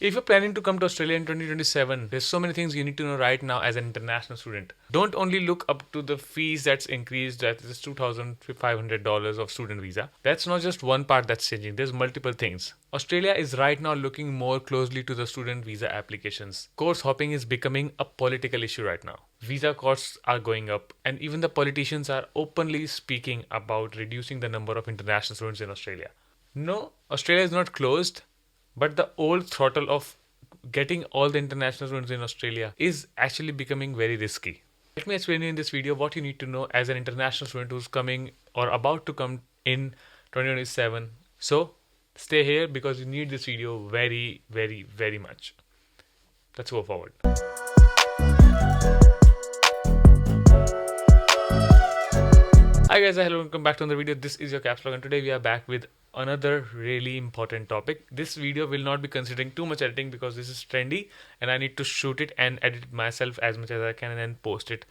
If you're planning to come to Australia in 2027, there's so many things you need to know right now as an international student. Don't only look up to the fees that's increased, that is $2,500 of student visa. That's not just one part that's changing, there's multiple things. Australia is right now looking more closely to the student visa applications. Course hopping is becoming a political issue right now. Visa costs are going up, and even the politicians are openly speaking about reducing the number of international students in Australia. No, Australia is not closed, but the old throttle of getting all the international students in Australia is actually becoming very risky. Let me explain you in this video what you need to know as an international student who's coming or about to come in 2027. So stay here because you need this video very, very, very much. Let's go forward. Hi guys, hello, welcome back to another video. This is your KapsLock and today we are back with another really important topic. This video will not be considering too much editing because this is trendy and I need to shoot it and edit it myself as much as I can and then post it,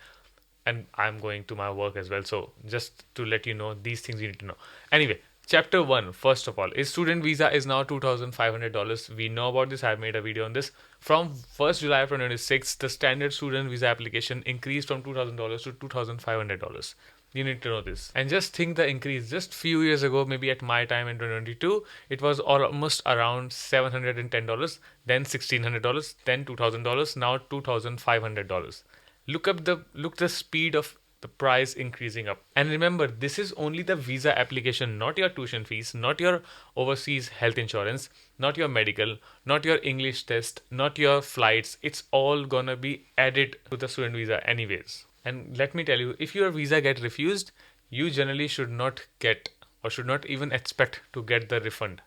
and I'm going to my work as well. So just to let you know these things you need to know. Anyway, chapter 1, first of all, is student visa is now $2,500. We know about this. I've made a video on this. From 1st July 2026, the standard student visa application increased from $2,000 to $2,500. You need to know this. And just think the increase. Just few years ago, maybe at my time in 2022, it was almost around $710, then $1,600, then $2,000, now $2,500. Look the speed of the price increasing up. And remember, this is only the visa application, not your tuition fees, not your overseas health insurance, not your medical, not your English test, not your flights. It's all gonna be added to the student visa anyways. And let me tell you, if your visa get refused, you generally should not get or should not even expect to get the refund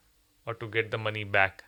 or to get the money back.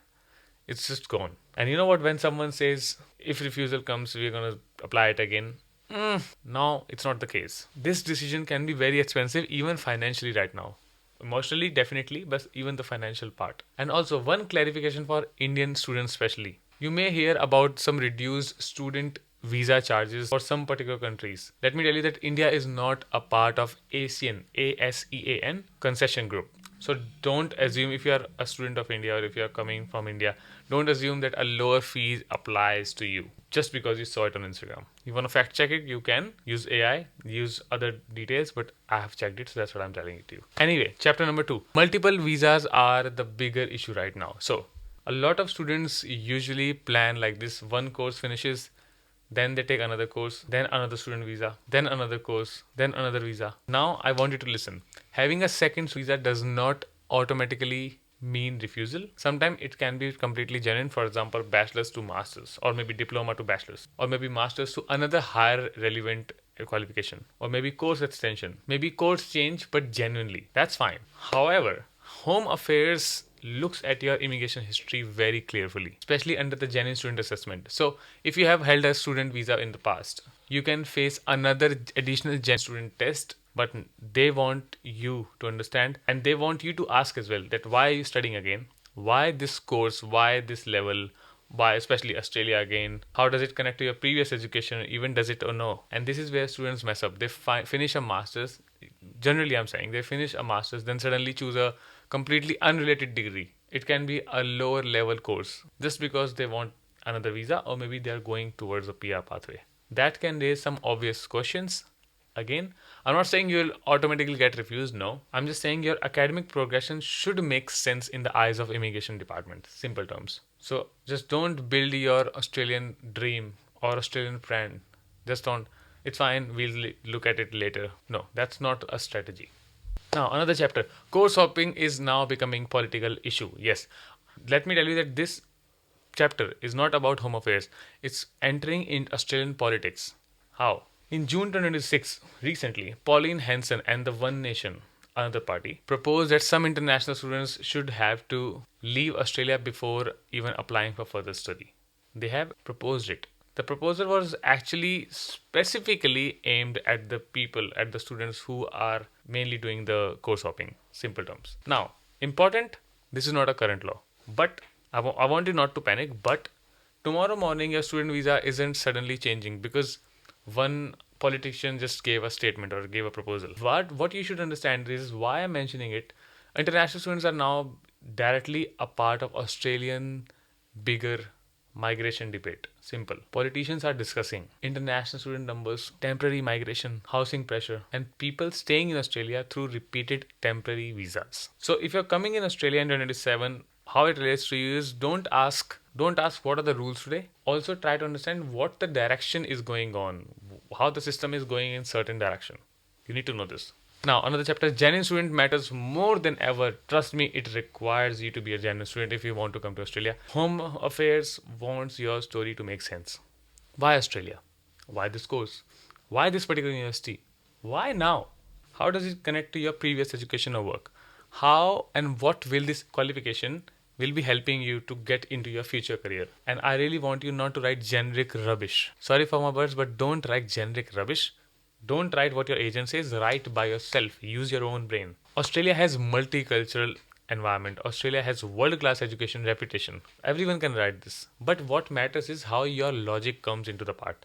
It's just gone. And you know what, when someone says if refusal comes we're going to apply it again, no, it's not the case. This decision can be very expensive even financially right now. Emotionally definitely, but even the financial part. And also one clarification for Indian students especially. You may hear about some reduced student visa charges for some particular countries. Let me tell you that India is not a part of ASEAN concession group. So don't assume, if you are a student of India or if you are coming from India, don't assume that a lower fee applies to you just because you saw it on Instagram. You want to fact check it, you can use AI, use other details, but I have checked it, so that's what I'm telling it to you. Anyway, chapter number 2. Multiple visas are the bigger issue right now. So a lot of students usually plan like this: one course finishes, then they take another course, then another student visa, then another course, then another visa. Now I want you to listen. Having a second visa does not automatically mean refusal. Sometimes it can be completely genuine. For example, bachelor's to master's, or maybe diploma to bachelor's, or maybe master's to another higher relevant qualification, or maybe course extension, maybe course change, but genuinely. That's fine. However, Home Affairs looks at your immigration history very carefully, especially under the genuine student assessment. So if you have held a student visa in the past, you can face another additional genuine student test, but they want you to understand and they want you to ask as well that why are you studying again? Why this course? Why this level? Why especially Australia again? How does it connect to your previous education? Even does it or no? And this is where students mess up. They finish a master's. Generally, I'm saying they finish a master's, then suddenly choose a completely unrelated degree. It can be a lower level course just because they want another visa, or maybe they are going towards a PR pathway. That can raise some obvious questions. Again, I'm not saying you'll automatically get refused. No, I'm just saying your academic progression should make sense in the eyes of immigration department. Simple terms. So just don't build your Australian dream or Australian plan. Just don't. It's fine, we'll look at it later. No, that's not a strategy. Now, another chapter. Course hopping is now becoming political issue. Yes. Let me tell you that this chapter is not about Home Affairs. It's entering in Australian politics. How? In June 2026, recently, Pauline Hanson and the One Nation, another party, proposed that some international students should have to leave Australia before even applying for further study. They have proposed it. The proposal was actually specifically aimed at the people, at the students who are mainly doing the course hopping. Simple terms. Now, important, this is not a current law. But I want you not to panic. But tomorrow morning, your student visa isn't suddenly changing because one politician just gave a statement or gave a proposal. What you should understand is why I'm mentioning it. International students are now directly a part of Australian bigger migration debate. Simple. Politicians are discussing international student numbers, temporary migration, housing pressure, and people staying in Australia through repeated temporary visas. So if you're coming in Australia in 2027, how it relates to you is don't ask what are the rules today. Also try to understand what the direction is going on, how the system is going in certain direction. You need to know this. Now, another chapter, genuine student matters more than ever. Trust me, it requires you to be a genuine student if you want to come to Australia. Home Affairs wants your story to make sense. Why Australia? Why this course? Why this particular university? Why now? How does it connect to your previous education or work? How and what will this qualification will be helping you to get into your future career? And I really want you not to write generic rubbish. Sorry for my words, but don't write generic rubbish. Don't write what your agent says, write by yourself. Use your own brain. Australia has multicultural environment. Australia has world-class education reputation. Everyone can write this. But what matters is how your logic comes into the part.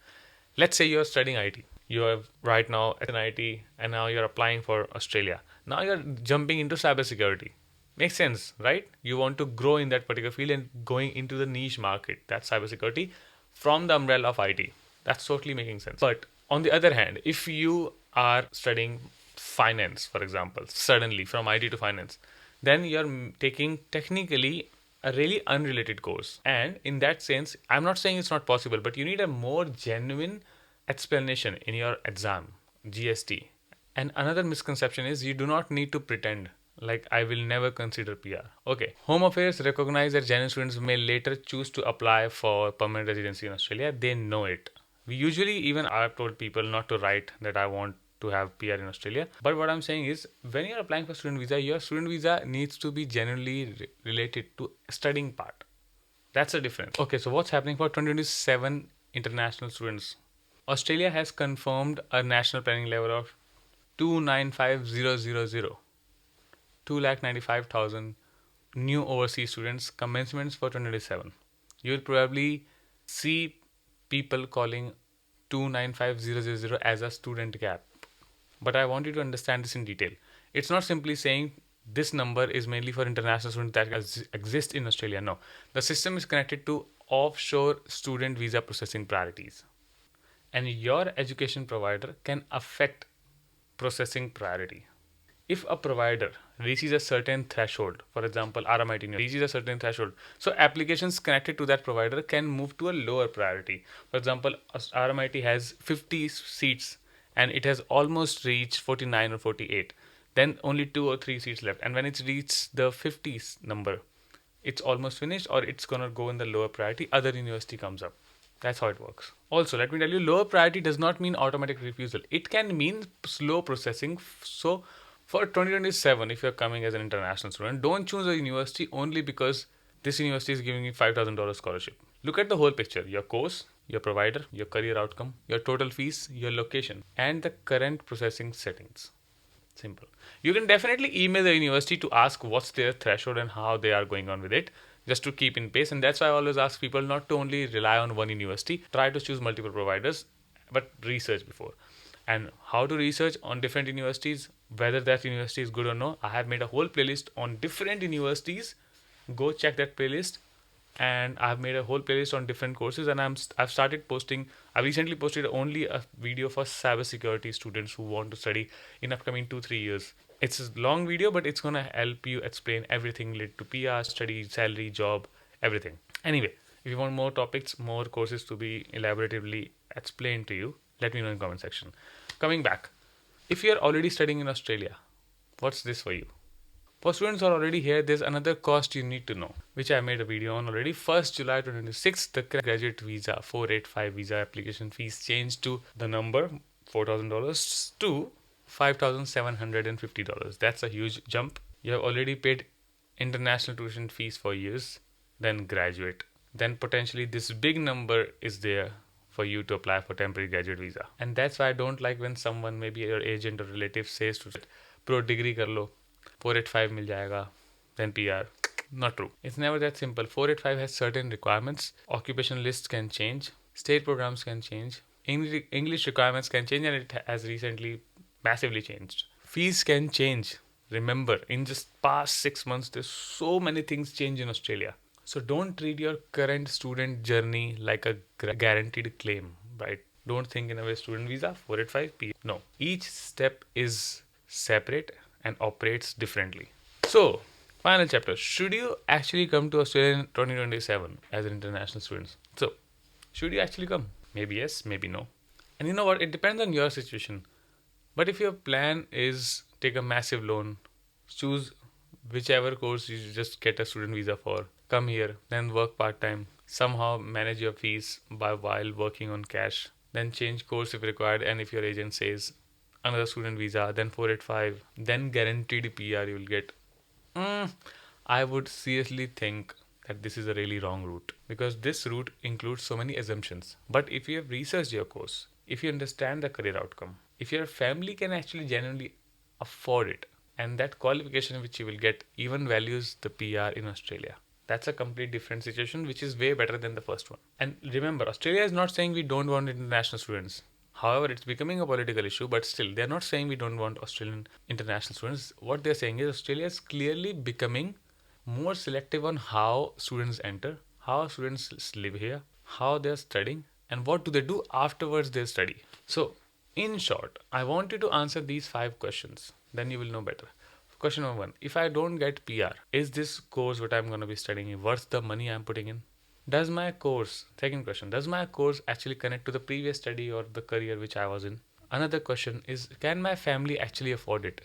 Let's say you're studying IT. You are right now at an IT and now you're applying for Australia. Now you're jumping into cybersecurity. Makes sense, right? You want to grow in that particular field and going into the niche market, that's cybersecurity, from the umbrella of IT. That's totally making sense. But on the other hand, if you are studying finance, for example, suddenly from IT to finance, then you're taking technically a really unrelated course. And in that sense, I'm not saying it's not possible, but you need a more genuine explanation in your exam, GST. And another misconception is you do not need to pretend like I will never consider PR. Okay. Home Affairs recognize that genuine students may later choose to apply for permanent residency in Australia. They know it. We usually, even I've told people not to write that I want to have PR in Australia. But what I'm saying is when you're applying for student visa, your student visa needs to be genuinely related to studying part. That's the difference. Okay, so what's happening for 2027 international students? Australia has confirmed a national planning level of 295,000. 2,95,000 new overseas students commencements for 2027. You will probably see people calling 295,000 as a student gap. But I want you to understand this in detail. It's not simply saying this number is mainly for international students that exist in Australia. No. The system is connected to offshore student visa processing priorities. And your education provider can affect processing priority. If a provider reaches a certain threshold, for example, RMIT reaches a certain threshold, so applications connected to that provider can move to a lower priority. For example, RMIT has 50 seats and it has almost reached 49 or 48. Then only 2 or 3 seats left. And when it's reached the 50s number, it's almost finished or it's going to go in the lower priority. Other university comes up. That's how it works. Also, let me tell you, lower priority does not mean automatic refusal. It can mean slow processing. So for 2027, if you're coming as an international student, don't choose a university only because this university is giving you $5,000 scholarship. Look at the whole picture, your course, your provider, your career outcome, your total fees, your location, and the current processing settings. Simple. You can definitely email the university to ask what's their threshold and how they are going on with it, just to keep in pace. And that's why I always ask people not to only rely on one university, try to choose multiple providers, but research before. And how to research on different universities, whether that university is good or no. I have made a whole playlist on different universities. Go check that playlist. And I've made a whole playlist on different courses, and I've started posting. I recently posted only a video for cybersecurity students who want to study in upcoming 2-3 years. It's a long video, but it's gonna help you explain everything related to PR, study, salary, job, everything. Anyway, if you want more topics, more courses to be elaboratively explained to you, let me know in the comment section. Coming back, if you're already studying in Australia, what's this for you? For students who are already here, there's another cost you need to know, which I made a video on already. 1st July 2026, the graduate visa 485 visa application fees changed to the number $4,000 to $5,750. That's a huge jump. You have already paid international tuition fees for years, then graduate. Then potentially this big number is there for you to apply for temporary graduate visa. And that's why I don't like when someone, maybe your agent or relative, says to pro degree kar lo, 485 mil jayega, then PR. Not true. It's never that simple. 485 has certain requirements. Occupation lists can change. State programs can change. English requirements can change, and it has recently massively changed. Fees can change. Remember, in just past 6 months, there's so many things change in Australia. So don't treat your current student journey like a guaranteed claim, right? Don't think in a way student visa 485 P. No, each step is separate and operates differently. So, final chapter. Should you actually come to Australia in 2027 as an international student? So, should you actually come? Maybe yes, maybe no. And you know what? It depends on your situation. But if your plan is take a massive loan, choose whichever course you just get a student visa for, come here, then work part time, somehow manage your fees by while working on cash, then change course if required, and if your agent says another student visa, then 485, then guaranteed PR you will get. I would seriously think that this is a really wrong route because this route includes so many assumptions. But if you have researched your course, if you understand the career outcome, if your family can actually genuinely afford it, and that qualification which you will get even values the PR in Australia, that's a complete different situation which is way better than the first one. And remember, Australia is not saying we don't want international students. However, it's becoming a political issue, but still, they're not saying we don't want Australian international students. What they're saying is Australia is clearly becoming more selective on how students enter, how students live here, how they're studying, and what do they do afterwards they study. So, in short, I want you to answer these 5 questions. Then you will know better. Question number 1. If I don't get PR, is this course what I'm going to be studying worth the money I'm putting in? Does my course, second question, does my course actually connect to the previous study or the career which I was in? Another question is, can my family actually afford it?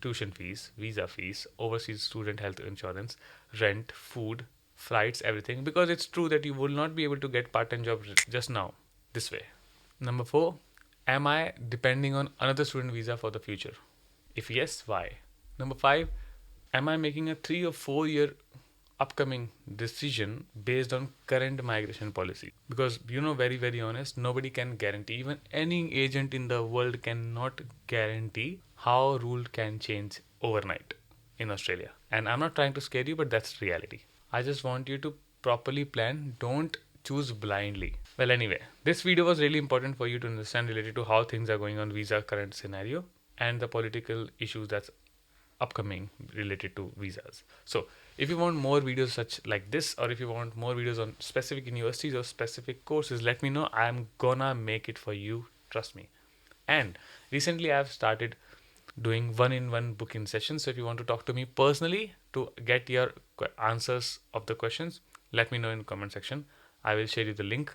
Tuition fees, visa fees, overseas student health insurance, rent, food, flights, everything. Because it's true that you will not be able to get part-time job just now, this way. Number 4, am I depending on another student visa for the future? If yes, why? Number 5, am I making a 3 or 4 year upcoming decision based on current migration policy? Because very honest, nobody can guarantee, even any agent in the world cannot guarantee how rule can change overnight in Australia. And I'm not trying to scare you, but that's reality. I just want you to properly plan. Don't choose blindly. Well, anyway, this video was really important for you to understand related to how things are going on visa current scenario and the political issues that's upcoming related to visas. So if you want more videos such like this, or if you want more videos on specific universities or specific courses, let me know. I'm gonna make it for you, trust me. And recently I've started doing one-in-one booking sessions. So if you want to talk to me personally to get your answers of the questions, let me know in the comment section. I will share you the link,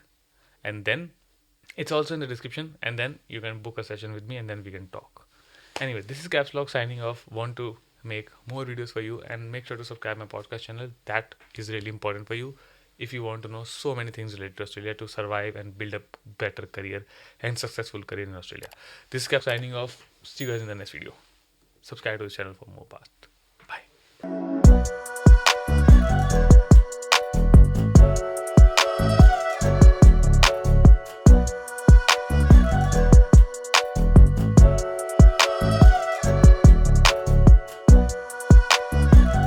and then it's also in the description, and then you can book a session with me and then we can talk. Anyway, this is KapsLock signing off. Want to make more videos for you, and make sure to subscribe my podcast channel. That is really important for you if you want to know so many things related to Australia to survive and build a better career and successful career in Australia. This is Cap signing off. See you guys in the next video. Subscribe to the channel for more past. Bye.